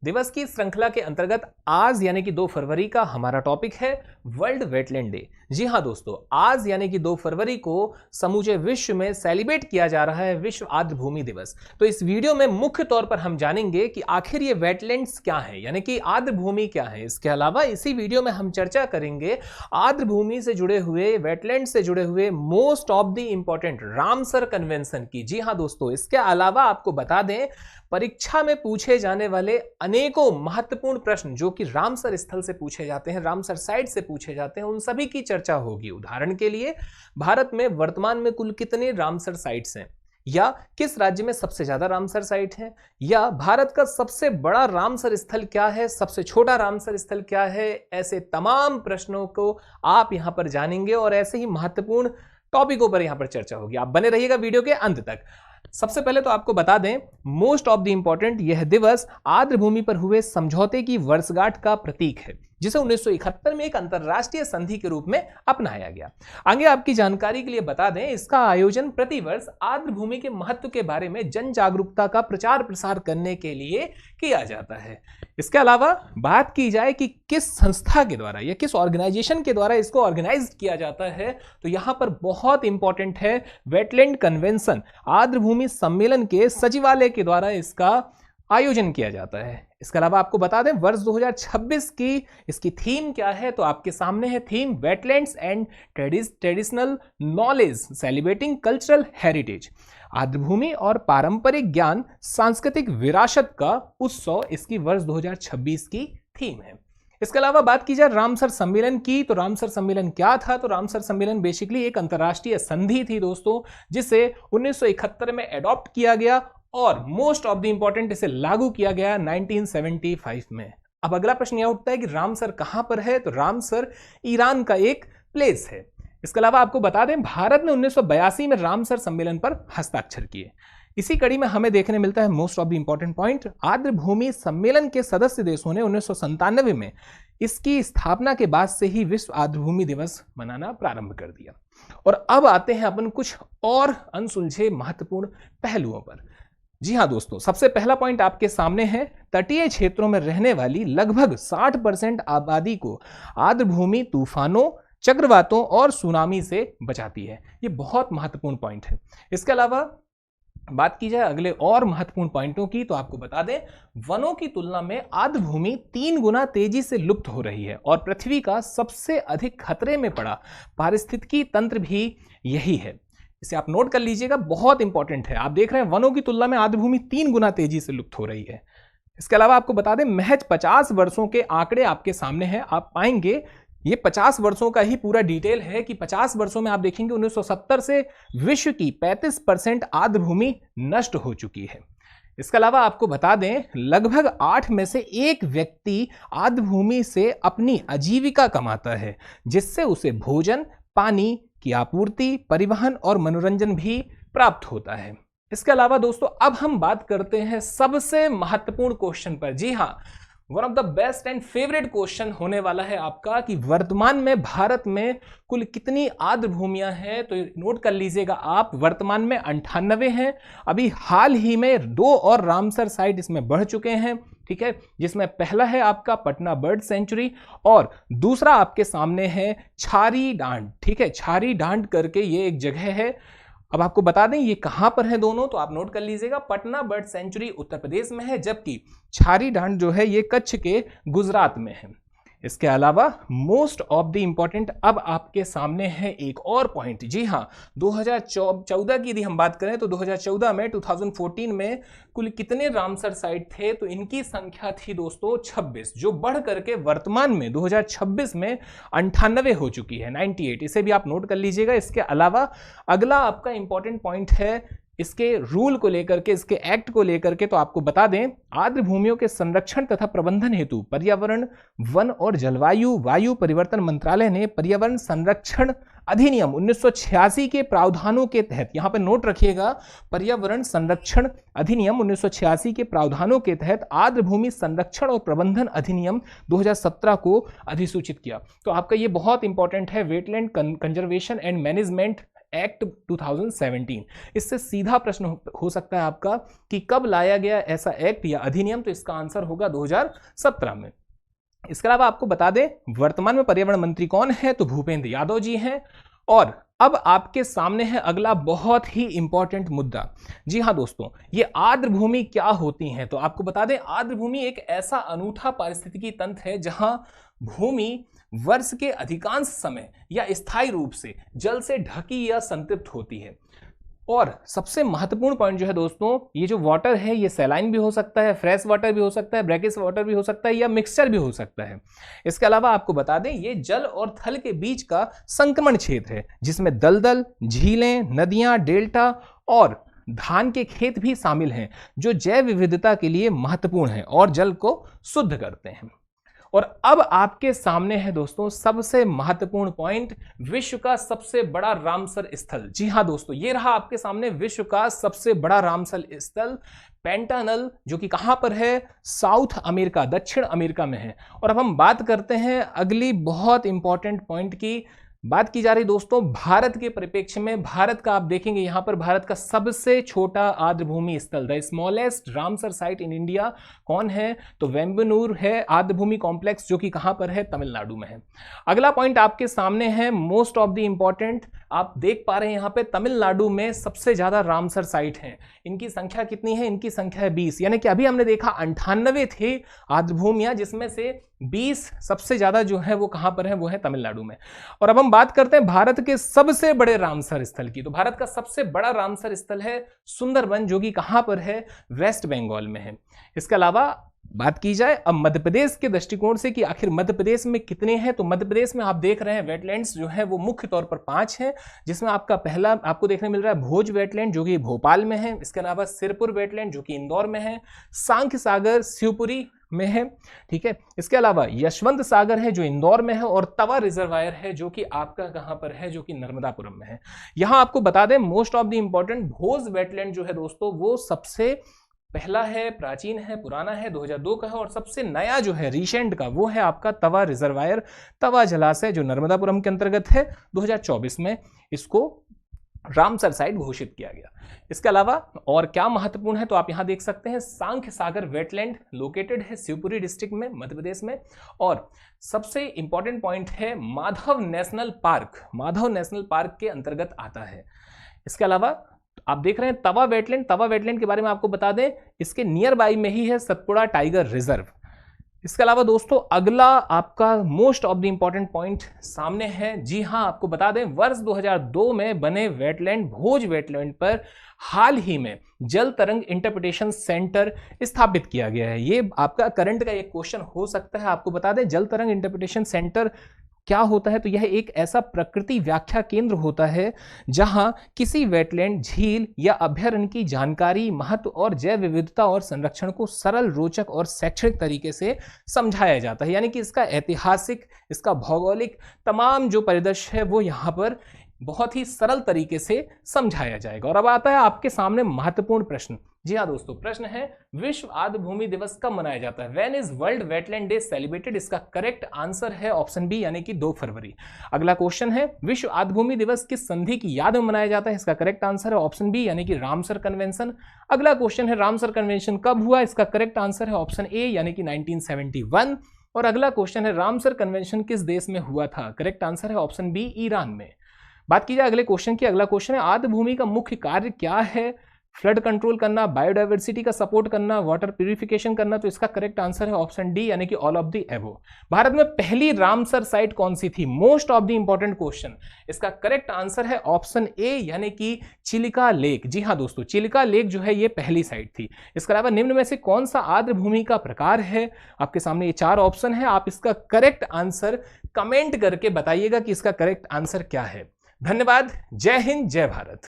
दिवस की श्रृंखला के अंतर्गत आज यानी कि 2 फरवरी का हमारा टॉपिक है वर्ल्ड वेटलैंड डे। जी हां दोस्तों, आज यानी कि 2 फरवरी को समूचे विश्व में सेलिब्रेट किया जा रहा है विश्व आर्द्र भूमि दिवस। तो इस वीडियो में मुख्य तौर पर हम जानेंगे कि आखिर ये वेटलैंड्स क्या है, यानी कि आर्द्र भूमि क्या है। इसके अलावा इसी वीडियो में हम चर्चा करेंगे आर्द्र भूमि से जुड़े हुए, वेटलैंड से जुड़े हुए most of the important Ramsar convention की। जी हां दोस्तों, इसके अलावा आपको बता दें परीक्षा में पूछे जाने वाले अनेकों महत्वपूर्ण प्रश्न जो कि रामसर स्थल से पूछे जाते हैं, रामसर साइट से पूछे जाते हैं, उन सभी की चर्चा होगी। उदाहरण के लिए भारत में वर्तमान में कुल कितने रामसर साइट्स हैं, या किस राज्य में सबसे ज्यादा रामसर साइट है, या भारत का सबसे बड़ा रामसर स्थल क्या है, सबसे छोटा रामसर स्थल क्या है। ऐसे तमाम प्रश्नों को आप यहां पर जानेंगे और ऐसे ही महत्वपूर्ण टॉपिकों पर यहां पर चर्चा होगी। आप बने रहिएगा वीडियो के अंत तक। सबसे पहले तो आपको बता दें मोस्ट ऑफ द इंपॉर्टेंट, यह दिवस आर्द्र भूमि पर हुए समझौते की वर्षगांठ का प्रतीक है, जिसे 1971 में एक अंतरराष्ट्रीय संधि के रूप में अपनाया गया। आगे आपकी जानकारी के लिए बता दें, इसका आयोजन प्रतिवर्ष आर्द्र भूमि के महत्व के बारे में जन जागरूकता का प्रचार प्रसार करने के लिए किया जाता है। इसके अलावा बात की जाए कि किस संस्था के द्वारा या किस ऑर्गेनाइजेशन के द्वारा इसको ऑर्गेनाइज किया जाता है, तो यहां पर बहुत इंपॉर्टेंट है वेटलैंड कन्वेंशन, आर्द्र भूमि सम्मेलन के सचिवालय के द्वारा इसका आयोजन किया जाता है। इसके अलावा आपको बता दें वर्ष 2026 की इसकी थीम क्या है, तो आपके सामने है theme wetlands and traditional knowledge celebrating cultural heritage, आर्द्र भूमि और पारंपरिक ज्ञान सांस्कृतिक विरासत का उत्सव, इसकी वर्ष 2026 की थीम है। इसके अलावा बात की जाए रामसर सम्मेलन की, तो रामसर सम्मेलन क्या था, तो रामसर सम्मेलन बेसिकली एक अंतरराष्ट्रीय संधि थी दोस्तों, जिसे 1971 में एडॉप्ट किया गया और मोस्ट ऑफ द इंपॉर्टेंट इसे लागू किया गया 1975 में। अब अगला प्रश्न यह उठता है कि रामसर कहां पर है, तो रामसर ईरान का एक प्लेस है। इसके अलावा आपको बता दें भारत ने 1982 में रामसर सम्मेलन पर हस्ताक्षर किए। इसी कड़ी में हमें देखने मिलता है most of the important point, आर्द्र भूमि सम्मेलन के सदस्य देशों ने 1997 में इसकी स्थापना के बाद से ही विश्व आर्द्र भूमि दिवस मनाना प्रारंभ कर दिया। और अब आते हैं अपन कुछ और अनसुलझे महत्वपूर्ण पहलुओं पर। जी हां दोस्तों, सबसे पहला पॉइंट आपके सामने है, तटीय क्षेत्रों में रहने वाली लगभग 60% आबादी को आर्द्र भूमि तूफानों, चक्रवातों और सुनामी से बचाती है। ये बहुत महत्वपूर्ण पॉइंट है। इसके अलावा बात की जाए अगले और महत्वपूर्ण पॉइंटों की, तो आपको बता दें वनों की तुलना में आर्द्र भूमि 3 गुना तेजी से लुप्त हो रही है और पृथ्वी का सबसे अधिक खतरे में पड़ा पारिस्थितिकी तंत्र भी यही है। इसे आप नोट कर लीजिएगा, बहुत इंपॉर्टेंट है। आप देख रहे हैं वनों की तुलना में आर्द्र भूमि 3 गुना तेजी से लुप्त हो रही है। इसके अलावा आपको बता दें महज 50 वर्षों के आंकड़े आपके सामने हैं। आप पाएंगे ये 50 वर्षों का ही पूरा डिटेल है कि 50 वर्षों में आप देखेंगे 1970 से विश्व की 35% आर्द्र भूमि नष्ट हो चुकी है। इसके अलावा आपको बता दें लगभग 8 में से 1 व्यक्ति आर्द्र भूमि से अपनी आजीविका कमाता है, जिससे उसे भोजन, पानी की आपूर्ति, परिवहन और मनोरंजन भी प्राप्त होता है। इसके अलावा दोस्तों अब हम बात करते हैं सबसे महत्वपूर्ण क्वेश्चन पर। जी हां, one of the best and favourite question होने वाला है आपका कि वर्तमान में भारत में कुल कितनी आर्द्र भूमियां हैं, तो नोट कर लीजिएगा आप, वर्तमान में 98 हैं। अभी हाल ही में 2 और रामसर साइट इसमें बढ़ चुके हैं, ठीक है, जिसमें पहला है आपका पटना बर्ड सेंचुरी और दूसरा आपके सामने है छारी डांड, ठीक है, छारी डांड करके ये एक जगह है। अब आपको बता दें ये कहां पर है दोनों, तो आप नोट कर लीजिएगा, पटना बर्ड सेंचुरी उत्तर प्रदेश में है, जबकि छारी डांड जो है ये कच्छ के गुजरात में है। इसके अलावा मोस्ट ऑफ द इंपॉर्टेंट अब आपके सामने है एक और पॉइंट। जी हां, 2014 की यदि हम बात करें तो 2014 में 2014 में कुल कितने रामसर साइट थे, तो इनकी संख्या थी दोस्तों 26, जो बढ़ करके वर्तमान में 2026 में 98 हो चुकी है, 98। इसे भी आप नोट कर लीजिएगा। इसके अलावा अगला आपका इंपॉर्टेंट पॉइंट है इसके रूल को लेकर के, इसके एक्ट को लेकर के, तो आपको बता दें आर्द्र भूमियों के संरक्षण तथा प्रबंधन हेतु पर्यावरण, वन और जलवायु वायु परिवर्तन मंत्रालय ने पर्यावरण संरक्षण अधिनियम 1986 के प्रावधानों के तहत, यहां पर नोट रखिएगा, पर्यावरण संरक्षण अधिनियम 1986 के प्रावधानों के तहत आर्द्र भूमि संरक्षण और प्रबंधन अधिनियम 2017 को अधिसूचित किया। तो आपका ये बहुत इंपॉर्टेंट है, wetland conservation and management act 2017। इससे सीधा प्रश्न हो सकता है आपका कि कब लाया गया ऐसा एक्ट या अधिनियम, तो इसका आंसर होगा 2017 में। इसके अलावा आपको बता दें वर्तमान में पर्यावरण मंत्री कौन है, तो भूपेंद्र यादव जी हैं। और अब आपके सामने है अगला बहुत ही इंपॉर्टेंट मुद्दा। जी हां दोस्तों, ये आर्द्र भूमि क्या होती हैं, तो आपको बता दें आर्द्र भूमि एक ऐसा अनूठा पारिस्थितिकी तंत्र है जहां भूमि वर्ष के अधिकांश समय या स्थायी रूप से जल से ढकी या संतृप्त होती है। और सबसे महत्वपूर्ण पॉइंट जो है दोस्तों, ये जो वाटर है ये सैलाइन भी हो सकता है, फ्रेश वाटर भी हो सकता है, ब्रैकिश वाटर भी हो सकता है, या मिक्सचर भी हो सकता है। इसके अलावा आपको बता दें ये जल और थल के बीच का संक्रमण क्षेत्र है जिसमें दलदल, झीलें, नदियां, डेल्टा और धान के खेत भी शामिल हैं जो जैव विविधता के लिए महत्वपूर्ण हैं और जल को शुद्ध करते हैं। और अब आपके सामने है दोस्तों सबसे महत्वपूर्ण पॉइंट, विश्व का सबसे बड़ा रामसर स्थल। जी हां दोस्तों, ये रहा आपके सामने विश्व का सबसे बड़ा रामसर स्थल पेंटानल, जो कि कहां पर है, साउथ अमेरिका, दक्षिण अमेरिका में है। और अब हम बात करते हैं अगली बहुत इंपॉर्टेंट पॉइंट की। बात की जा रही दोस्तों भारत के परिप्रेक्ष्य में। भारत का आप देखेंगे यहां पर भारत का सबसे छोटा आर्द्र भूमि स्थल, the smallest Ramsar site in India कौन है, तो वेम्बनूर है आर्द्र भूमि कॉम्प्लेक्स, जो कि कहां पर है, तमिलनाडु में है। अगला पॉइंट आपके सामने है मोस्ट ऑफ द इंपॉर्टेंट, आप देख पा रहे हैं यहां पे तमिलनाडु में सबसे ज्यादा रामसर साइट है। इनकी संख्या कितनी है, इनकी संख्या है 20, यानी कि अभी हमने देखा 98 थे आर्द्र भूमियां, जिसमें से 20 सबसे ज्यादा जो है वो कहां पर है, वो है तमिलनाडु में। और अब हम बात करते हैं भारत के सबसे बड़े रामसर स्थल की, तो भारत का सबसे बड़ा रामसर स्थल है सुंदरबन, जो कि कहां पर है, वेस्ट बंगाल में है। इसके अलावा बात की जाए अब मध्य प्रदेश के दृष्टिकोण से कि आखिर मध्य प्रदेश में कितने हैं, तो मध्य प्रदेश में आप देख रहे हैं वेटलैंड्स जो है वो मुख्य तौर पर 5 हैं, जिसमें आपका पहला आपको देखने मिल रहा है भोज वेटलैंड, जो कि भोपाल में है। इसके अलावा सिरपुर वेटलैंड, जो कि इंदौर में है। सांख्य सागर शिवपुरी में है, ठीक है। इसके अलावा यशवंत सागर है जो इंदौर में है, और तवा रिजर्वायर है जो कि आपका कहां पर है, जो कि नर्मदापुरम में है। यहां आपको बता दें most of the important Bhoj wetland जो है दोस्तों वो सबसे पहला है, प्राचीन है, पुराना है, 2002 का है। और सबसे नया जो है रिसेंट का वो है आपका तवा रिजर्वायर, तवा जलाशय, जो नर्मदापुरम के अंतर्गत है। 2024 में इसको रामसर साइट घोषित किया गया। इसके अलावा और क्या महत्वपूर्ण है, तो आप यहां देख सकते हैं सांख्य सागर वेटलैंड लोकेटेड है शिवपुरी डिस्ट्रिक्ट में, मध्य प्रदेश में। और सबसे इंपॉर्टेंट पॉइंट है Madhav national park, Madhav national park के अंतर्गत आता है। इसके अलावा आप देख रहे हैं तवा वेटलैंड, तवा वेटलैंड के बारे में आपको बता दें इसके नियर बाई में ही है सतपुड़ा टाइगर रिजर्व। इसके अलावा दोस्तों अगला आपका most of the important point सामने है। जी हां, आपको बता दें वर्ष 2002 में बने वेटलैंड भोज वेटलैंड पर हाल ही में जल तरंग इंटरप्रिटेशन सेंटर स्थापित किया गया है। ये आपका करंट का एक क्वेश्चन हो सकता है। आपको बता दें जल तरंग इंटरप्रिटेशन सेंटर क्या होता है, तो यह एक ऐसा प्रकृति व्याख्या केंद्र होता है जहां किसी वेटलैंड, झील या अभयारण्य की जानकारी, महत्व और जैव विविधता और संरक्षण को सरल, रोचक और शैक्षणिक तरीके से समझाया जाता है। यानी कि इसका ऐतिहासिक, इसका भौगोलिक तमाम जो परिदृश्य है वो यहाँ पर बहुत ही सरल तरीके से समझाया जाएगा। और अब आता है आपके सामने महत्वपूर्ण प्रश्न। जी हाँ दोस्तों, प्रश्न है विश्व आर्द्र भूमि दिवस कब मनाया जाता है, when is world wetland day celebrated. इसका करेक्ट आंसर है ऑप्शन बी, यानी कि 2 फरवरी। अगला क्वेश्चन है विश्व आर्द्र भूमि दिवस किस संधि की याद में मनाया जाता है। इसका करेक्ट आंसर है ऑप्शन बी, यानी कि रामसर कन्वेंशन। अगला क्वेश्चन है रामसर कन्वेंशन कब हुआ। इसका करेक्ट आंसर है ऑप्शन ए, यानी कि 1971। और अगला क्वेश्चन है रामसर कन्वेंशन किस देश में हुआ था। करेक्ट आंसर है ऑप्शन बी, ईरान में। बात की जाए अगले क्वेश्चन की, अगला क्वेश्चन है आर्द्र भूमि का मुख्य कार्य क्या है। फ्लड कंट्रोल करना, बायोडाइवर्सिटी का सपोर्ट करना, वाटर प्यूरिफिकेशन करना। तो इसका करेक्ट आंसर है ऑप्शन डी, यानी कि ऑल ऑफ द एबो। भारत में पहली रामसर साइट कौन सी थी, most of the important question. इसका करेक्ट आंसर है ऑप्शन ए, यानी कि चिलिका लेक। जी हाँ दोस्तों, चिलिका लेक जो है ये पहली साइट थी। इसके अलावा निम्न में से कौन सा आर्द्र भूमि का प्रकार है। आपके सामने ये 4 ऑप्शन है, आप इसका करेक्ट आंसर कमेंट करके बताइएगा कि इसका करेक्ट आंसर क्या है। धन्यवाद, जय हिंद, जय भारत।